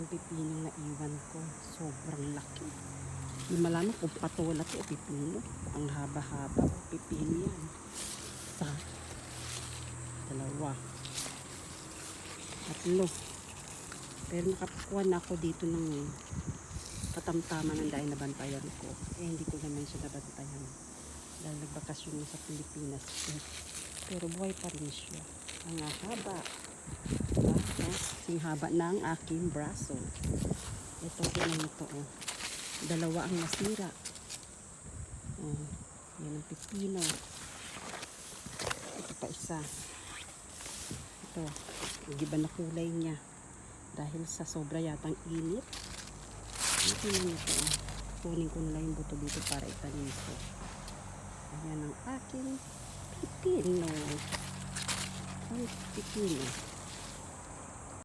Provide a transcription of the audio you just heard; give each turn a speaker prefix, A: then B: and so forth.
A: pipino na iwan ko. Sobrang laki. Hindi malaman kung patola to o pipino. Ang haba-haba o pipino yan. Isa, dalawa, tatlo. Pero nakakuha na ako dito ng katamtaman ng dahil nabantayan ko. Hindi ko naman siya nabantayan. Dahil nagbakasyon na sa Pilipinas. Pero buhay pa rin siya. Ang haba. Sing haba ng aking braso. Ito din ito. Dalawa ang nasira. Yan ang pipino. Ito pa isa. Ito. Iba na kulay niya. Dahil sa sobra yatang init. Ito na ito. Kunin ko na yung buto dito para itanim ko. Ayan ang aking pipino. Ang pipino.